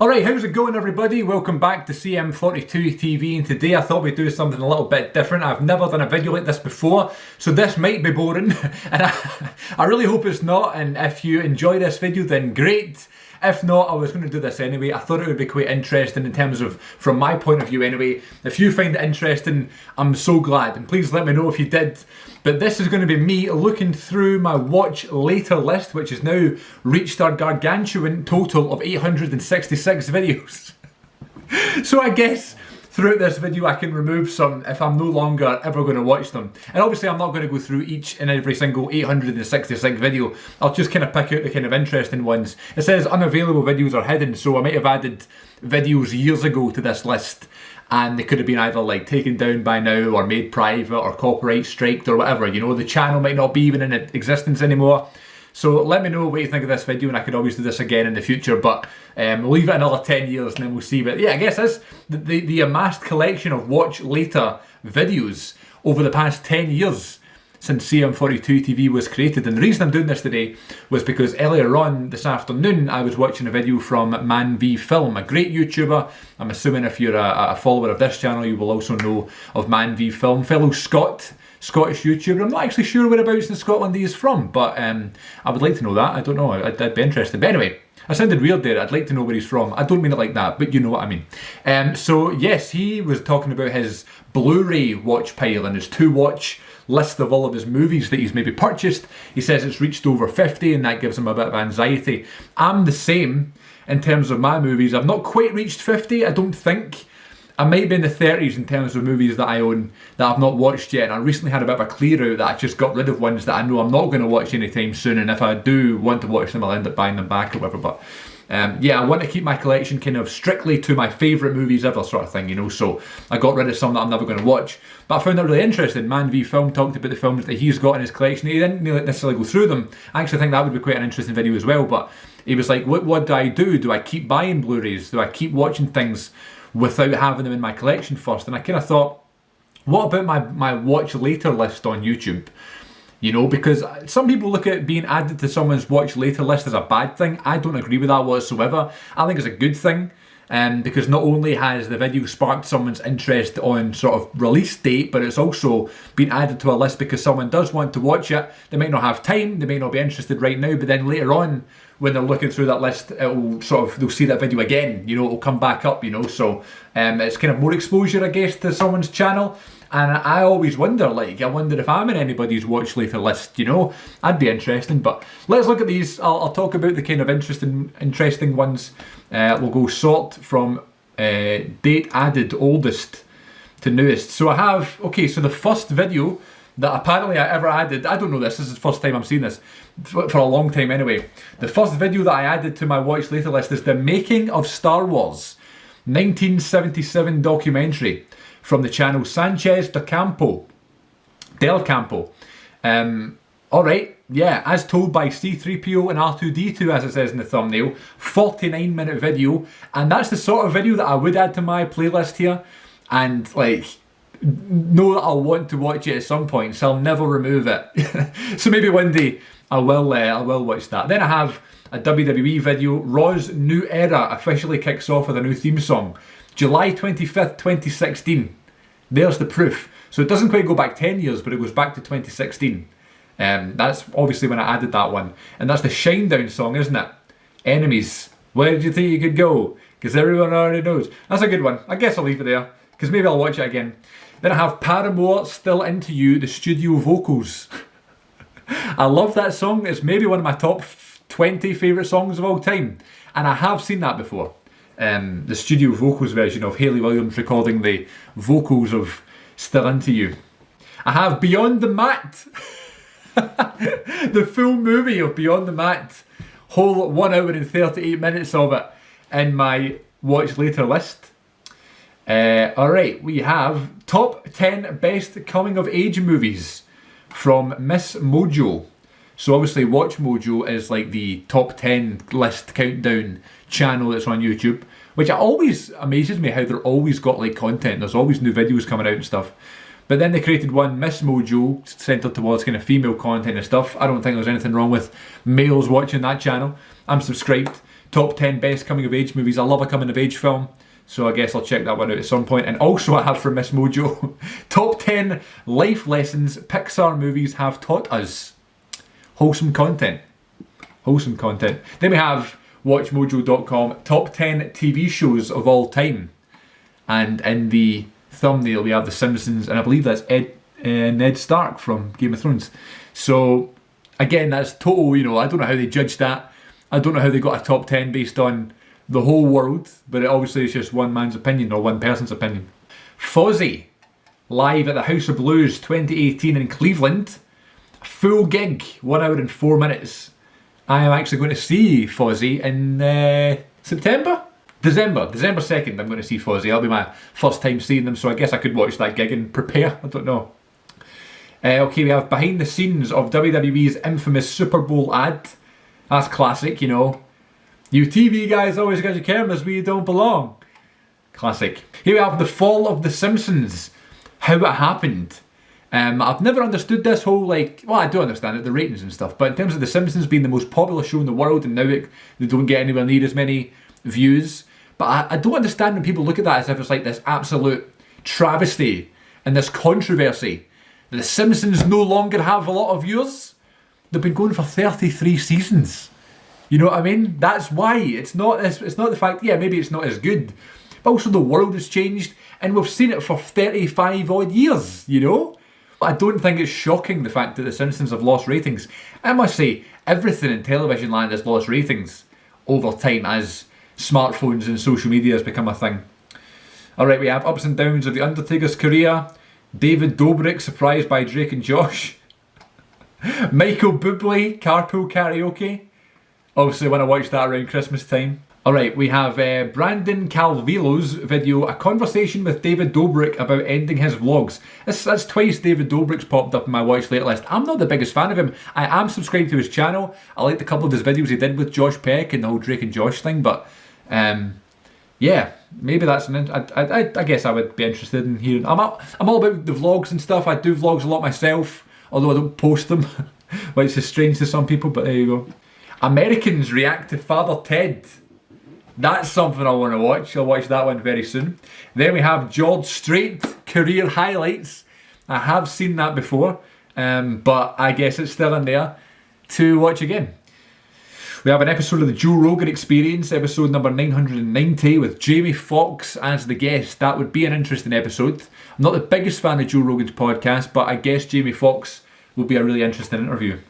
Alright, how's it going everybody? Welcome back to CM42 TV, and today I thought we'd do something a little bit different. I've never done a video like this before, so this might be boring, and I really hope it's not, and if you enjoy this video then great. If not, I was going to do this anyway. I thought it would be quite interesting in terms of, from my point of view anyway. If you find it interesting, I'm so glad, and please let me know if you did. But this is going to be me looking through my watch later list, which has now reached our gargantuan total of 866 videos. So I guess throughout this video I can remove some if I'm no longer ever going to watch them. And obviously I'm not going to go through each and every single 866 video. I'll just kind of pick out the kind of interesting ones. It says unavailable videos are hidden, so I might have added videos years ago to this list, and they could have been either like taken down by now or made private or copyright striked or whatever. You know, the channel might not be even in existence anymore. So let me know what you think of this video, and I could always do this again in the future, but we'll leave it another 10 years and then we'll see. But yeah, I guess that's the amassed collection of watch later videos over the past 10 years since CM42 TV was created. And the reason I'm doing this today was because earlier on this afternoon I was watching a video from Man v Film, a great YouTuber. I'm assuming if you're a follower of this channel you will also know of Man v Film, fellow Scottish YouTuber. I'm not actually sure whereabouts in Scotland he is from, but I would like to know that. I don't know, I'd be interested. But anyway, I sounded weird there. I'd like to know where he's from. I don't mean it like that, but you know what I mean. So yes, he was talking about his Blu-ray watch pile and his 2-watch list of all of his movies that he's maybe purchased. He says it's reached over 50 and that gives him a bit of anxiety. I'm the same in terms of my movies. I've not quite reached 50, I don't think. I might be in the 30s in terms of movies that I own that I've not watched yet, and I recently had a bit of a clear out that I just got rid of ones that I know I'm not going to watch anytime soon, and if I do want to watch them I'll end up buying them back or whatever. But yeah, I want to keep my collection kind of strictly to my favourite movies ever sort of thing, you know, so I got rid of some that I'm never going to watch. But I found that really interesting. Man v Film talked about the films that he's got in his collection. He didn't necessarily go through them. I actually think that would be quite an interesting video as well, but he was like, what do I do? Do I keep buying Blu-rays? Do I keep watching things without having them in my collection first? And I kind of thought, what about my watch later list on YouTube? You know, because some people look at being added to someone's watch later list as a bad thing. I don't agree with that whatsoever. I think it's a good thing, because not only has the video sparked someone's interest on sort of release date, but it's also been added to a list because someone does want to watch it. They might not have time, they may not be interested right now, but then later on when they're looking through that list, it'll sort of, they'll see that video again, you know, it'll come back up, you know, so it's kind of more exposure, I guess, to someone's channel. And I always wonder, like, I wonder if I'm in anybody's watch later list, you know, I'd be interesting. But let's look at these. I'll talk about the kind of interesting ones. We'll go sort from date added oldest to newest. So I have, okay, so the first video that apparently I ever added, I don't know this is the first time I'm seeing this, for a long time anyway. The first video that I added to my watch later list is The Making of Star Wars, 1977 documentary from the channel Sanchez Del Campo. Alright, yeah, as told by C-3PO and R2-D2 as it says in the thumbnail, 49-minute video, and that's the sort of video that I would add to my playlist here, and like, know that I'll want to watch it at some point, so I'll never remove it. So maybe one day I will watch that. Then I have a WWE video. Raw's new era officially kicks off with a new theme song. July 25th, 2016. There's the proof. So it doesn't quite go back 10 years, but it goes back to 2016. That's obviously when I added that one. And that's the Shinedown song, isn't it? Enemies, where did you think you could go? Because everyone already knows. That's a good one. I guess I'll leave it there, because maybe I'll watch it again. Then I have Paramore, Still Into You, the studio vocals. I love that song. It's maybe one of my top 20 favourite songs of all time. And I have seen that before. The studio vocals version of Hayley Williams recording the vocals of Still Into You. I have Beyond the Mat. The full movie of Beyond the Mat. Whole 1 hour and 38 minutes of it in my watch later list. Alright, we have top 10 best coming of age movies from Miss Mojo. So obviously Watch Mojo is like the top 10 list countdown channel that's on YouTube, which always amazes me how they're always got like content. There's always new videos coming out and stuff. But then they created one, Miss Mojo, centred towards kind of female content and stuff. I don't think there's anything wrong with males watching that channel. I'm subscribed top 10 best coming of age movies. I love a coming of age film, so I guess I'll check that one out at some point. And also I have from Miss Mojo, top 10 life lessons Pixar movies have taught us. Wholesome content. Wholesome content. Then we have watchmojo.com, top 10 TV shows of all time. And in the thumbnail we have The Simpsons, and I believe that's Ned Stark from Game of Thrones. So again, that's total, you know, I don't know how they judged that. I don't know how they got a top 10 based on the whole world, but it obviously is just one man's opinion, or one person's opinion. Fozzy, live at the House of Blues 2018 in Cleveland. Full gig, 1 hour and 4 minutes. I am actually going to see Fozzy in December 2nd. I'm going to see Fozzy. That'll be my first time seeing them, so I guess I could watch that gig and prepare. I don't know. Okay, we have behind the scenes of WWE's infamous Super Bowl ad. That's classic, you know. You TV guys always got your cameras where you don't belong. Classic. Here we have the fall of The Simpsons. How it happened. I've never understood this whole, like, well, I do understand it, the ratings and stuff, but in terms of The Simpsons being the most popular show in the world, and now they don't get anywhere near as many views, but I don't understand when people look at that as if it's like this absolute travesty and this controversy. The Simpsons no longer have a lot of viewers. They've been going for 33 seasons. You know what I mean? That's why. It's not the fact, yeah, maybe it's not as good, but also the world has changed and we've seen it for 35 odd years, you know? I don't think it's shocking, the fact that The Simpsons have lost ratings. I must say, everything in television land has lost ratings over time as smartphones and social media has become a thing. Alright, we have ups and downs of The Undertaker's career. David Dobrik surprised by Drake and Josh. Michael Bublé, Carpool Karaoke. Obviously when I watched that around Christmas time. Alright, we have Brandon Calvillo's video, a conversation with David Dobrik about ending his vlogs. That's twice David Dobrik's popped up in my watch later list. I'm not the biggest fan of him. I am subscribed to his channel. I liked a couple of his videos he did with Josh Peck and the whole Drake and Josh thing, but yeah, maybe that's I guess I would be interested in hearing. I'm all about the vlogs and stuff. I do vlogs a lot myself, although I don't post them, which is strange to some people, but there you go. Americans react to Father Ted. That's something I want to watch. I'll watch that one very soon. Then we have George Strait career highlights. I have seen that before, but I guess it's still in there to watch again. We have an episode of the Joe Rogan Experience, episode number 990, with Jamie Foxx as the guest. That would be an interesting episode. I'm not the biggest fan of Joe Rogan's podcast, but I guess Jamie Foxx will be a really interesting interview.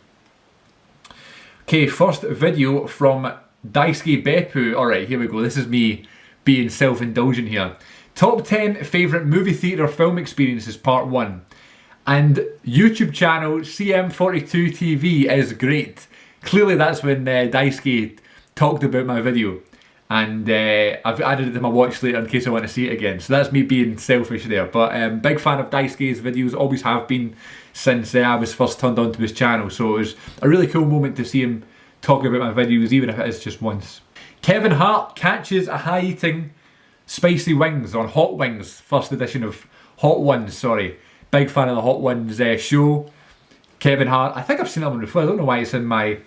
Okay, first video from Daisuke Beppu. Alright, here we go. This is me being self-indulgent here. Top 10 favourite movie theatre film experiences, part 1. And YouTube channel CM42TV is great. Clearly that's when Daisuke talked about my video. And I've added it to my watch later in case I want to see it again. So that's me being selfish there. But big fan of Daisuke's videos, always have been since I was first turned on to his channel. So it was a really cool moment to see him talking about my videos, even if it is just once. Kevin Hart catches a high eating spicy wings on Hot Wings, first edition of Hot Ones, sorry. Big fan of the Hot Ones show. Kevin Hart, I think I've seen that one before. I don't know why it's in my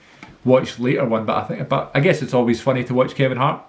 watch later one, but I guess it's always funny to watch Kevin Hart.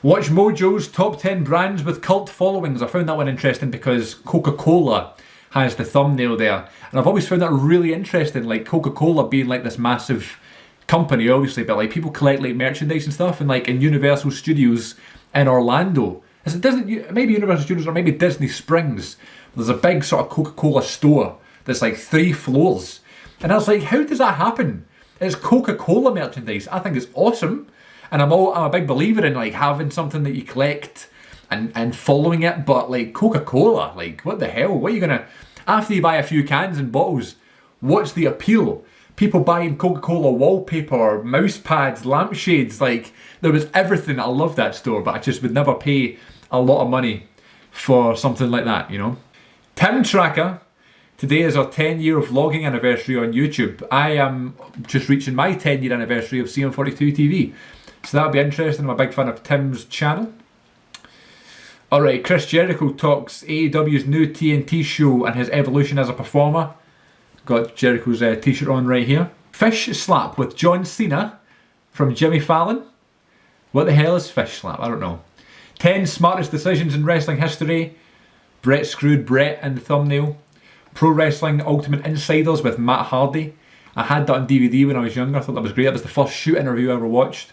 Watch Mojo's top 10 brands with cult followings. I found that one interesting because Coca-Cola has the thumbnail there. And I've always found that really interesting, like Coca-Cola being like this massive company, obviously, but like people collect like merchandise and stuff, and like in Universal Studios in Orlando, maybe Universal Studios or maybe Disney Springs, there's a big sort of Coca-Cola store that's like 3 floors, and I was like, how does that happen? It's Coca-Cola merchandise. I think it's awesome, and I'm a big believer in like having something that you collect and following it, but like Coca-Cola, like what the hell? What are you gonna, after you buy a few cans and bottles, what's the appeal? People buying Coca-Cola wallpaper, mouse pads, lampshades, like there was everything. I love that store, but I just would never pay a lot of money for something like that, you know. Tim Tracker, today is our 10-year vlogging anniversary on YouTube. I am just reaching my 10-year anniversary of CM42 TV, so that'll be interesting. I'm a big fan of Tim's channel. Alright, Chris Jericho talks AEW's new TNT show and his evolution as a performer. Got Jericho's t-shirt on right here. Fish Slap with John Cena from Jimmy Fallon. What the hell is fish slap? I don't know. 10 smartest decisions in wrestling history. Brett screwed Brett in the thumbnail. Pro Wrestling Ultimate Insiders with Matt Hardy. I had that on DVD when I was younger. I thought that was great. That was the first shoot interview I ever watched.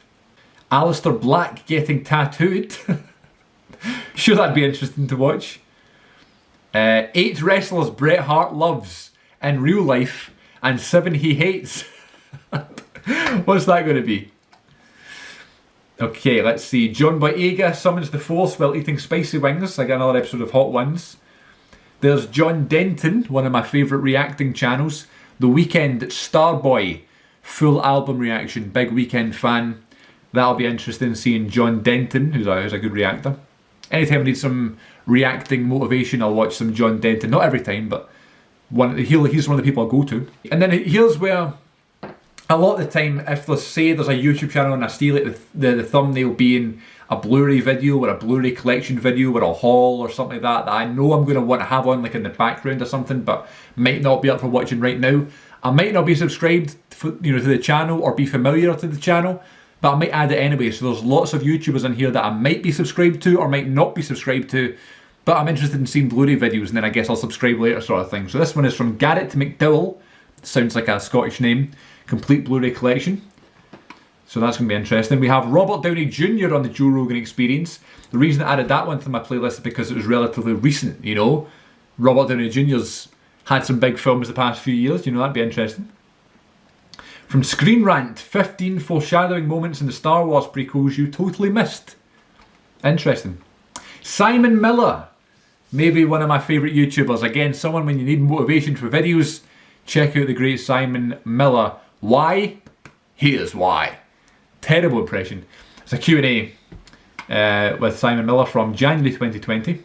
Alistair Black getting tattooed. Sure, that'd be interesting to watch. 8 wrestlers Bret Hart loves in real life and 7 he hates. What's that going to be? Okay, let's see. John Boyega summons the Force while eating spicy wings. I got another episode of Hot Ones. There's John Denton, one of my favourite reacting channels. The Weeknd Starboy, full album reaction. Big Weeknd fan. That'll be interesting seeing John Denton, who's a good reactor. Anytime I need some reacting motivation, I'll watch some John Denton. Not every time, but he's one of the people I'll go to. And then here's where, a lot of the time, if there's a YouTube channel and I see like the thumbnail being a Blu-ray video or a Blu-ray collection video or a haul or something like that I know I'm going to want to have on like in the background or something, but might not be up for watching right now. I might not be subscribed to the channel or be familiar to the channel, but I might add it anyway. So there's lots of YouTubers in here that I might be subscribed to or might not be subscribed to, but I'm interested in seeing Blu-ray videos and then I guess I'll subscribe later sort of thing. So this one is from Garrett McDowell. Sounds like a Scottish name. Complete Blu-ray collection. So that's going to be interesting. We have Robert Downey Jr. on the Joe Rogan Experience. The reason I added that one to my playlist is because it was relatively recent, you know. Robert Downey Jr.'s had some big films the past few years, you know, that'd be interesting. From Screen Rant, 15 foreshadowing moments in the Star Wars prequels you totally missed. Interesting. Simon Miller, maybe one of my favourite YouTubers. Again, someone when you need motivation for videos, check out the great Simon Miller. Why? Here's why. Terrible impression. It's a Q&A with Simon Miller from January 2020.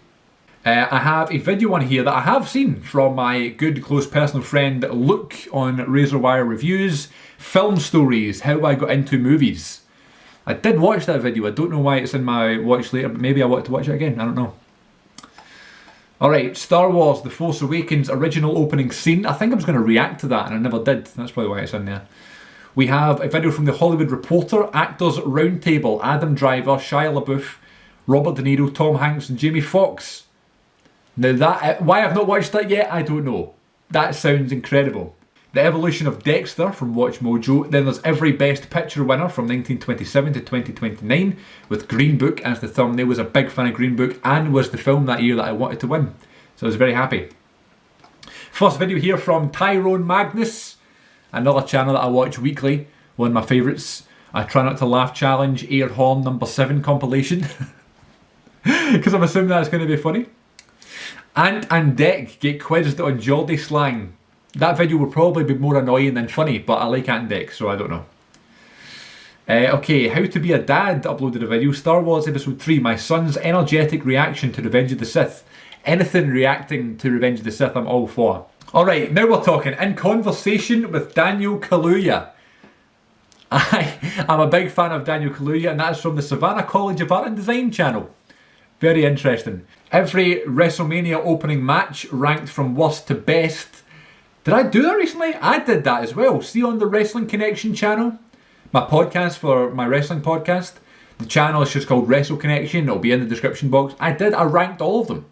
I have a video on here that I have seen from my good close personal friend Luke on Razorwire Reviews. Film stories, how I got into movies. I did watch that video. I don't know why it's in my watch later, but maybe I want to watch it again. I don't know. Alright, Star Wars The Force Awakens original opening scene. I think I was going to react to that and I never did. That's probably why it's in there. We have a video from The Hollywood Reporter, Actors Roundtable, Adam Driver, Shia LaBeouf, Robert De Niro, Tom Hanks and Jamie Foxx. Now that, why I've not watched that yet, I don't know. That sounds incredible. The Evolution of Dexter from Watch Mojo. Then there's every Best Picture winner from 1927 to 2029 with Green Book as the thumbnail. Was a big fan of Green Book and was the film that year that I wanted to win. So I was very happy. First video here from Tyrone Magnus. Another channel that I watch weekly. One of my favourites. I Try Not to Laugh Challenge Air Horn number 7 compilation. Because I'm assuming that's going to be funny. Ant and Dec get quizzed on Geordie slang. That video will probably be more annoying than funny, but I like Ant and Dec, so I don't know. Okay, How to Be a Dad uploaded a video. Star Wars Episode 3, my son's energetic reaction to Revenge of the Sith. Anything reacting to Revenge of the Sith, I'm all for. Alright, now we're talking. In Conversation with Daniel Kaluuya. I'm a big fan of Daniel Kaluuya, and that's from the Savannah College of Art and Design channel. Very interesting. Every WrestleMania opening match ranked from worst to best. Did I do that recently? I did that as well. See on the Wrestling Connection channel? My podcast for my wrestling podcast. The channel is just called Wrestle Connection. It'll be in the description box. I ranked all of them.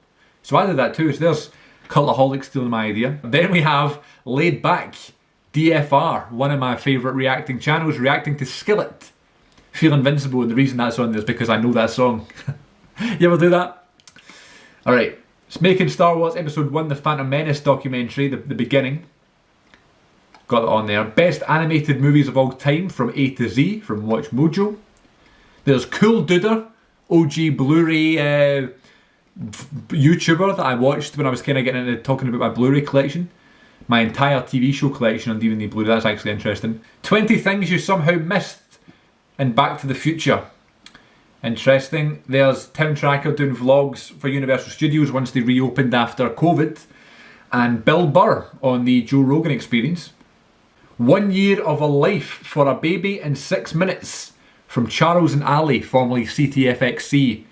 So I did that too. So there's Cultaholic stealing my idea. Then we have Laid Back, DFR, one of my favourite reacting channels, reacting to Skillet. Feel Invincible, and the reason that's on there is because I know that song. You ever do that? Alright, it's Making Star Wars Episode 1, The Phantom Menace documentary, the beginning. Got it on there. Best Animated Movies of All Time from A to Z, from Watch Mojo. There's Cool Duder, OG Blu-ray YouTuber that I watched when I was kind of getting into talking about my Blu-ray collection. My entire TV show collection on DVD Blu-ray, that's actually interesting. 20 Things You Somehow Missed in Back to the Future. Interesting. There's Tim Tracker doing vlogs for Universal Studios once they reopened after COVID. And Bill Burr on the Joe Rogan Experience. 1 Year of a Life for a Baby in 6 Minutes from Charles and Ali, formerly CTFXC.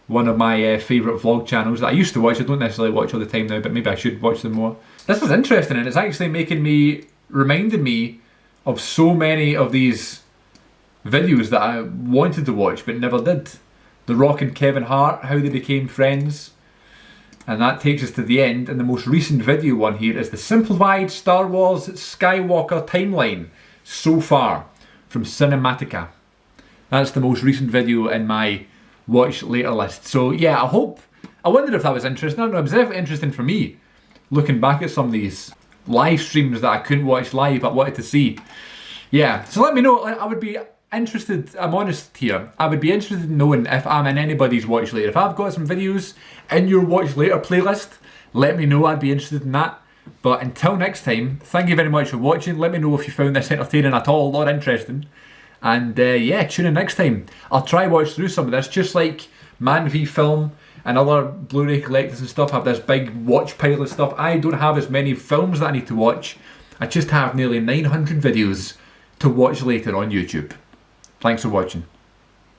One of my favourite vlog channels that I used to watch. I don't necessarily watch all the time now, but maybe I should watch them more. This is interesting, and it's actually reminding me of so many of these videos that I wanted to watch but never did. The Rock and Kevin Hart, how they became friends. And that takes us to the end, and the most recent video one here is the simplified Star Wars Skywalker timeline so far from Cinematica. That's the most recent video in my watch later list. So yeah, I wondered if that was interesting. I don't know, it was definitely interesting for me, looking back at some of these live streams that I couldn't watch live but wanted to see. Yeah, so let me know. I would be interested, I'm honest here, I would be interested in knowing if I'm in anybody's watch later. If I've got some videos in your watch later playlist, let me know, I'd be interested in that. But until next time, thank you very much for watching. Let me know if you found this entertaining at all or interesting. And yeah, tune in next time. I'll try watch through some of this, just like Man v Film and other Blu-ray collectors and stuff have this big watch pile of stuff. I don't have as many films that I need to watch. I just have nearly 900 videos to watch later on YouTube. Thanks for watching.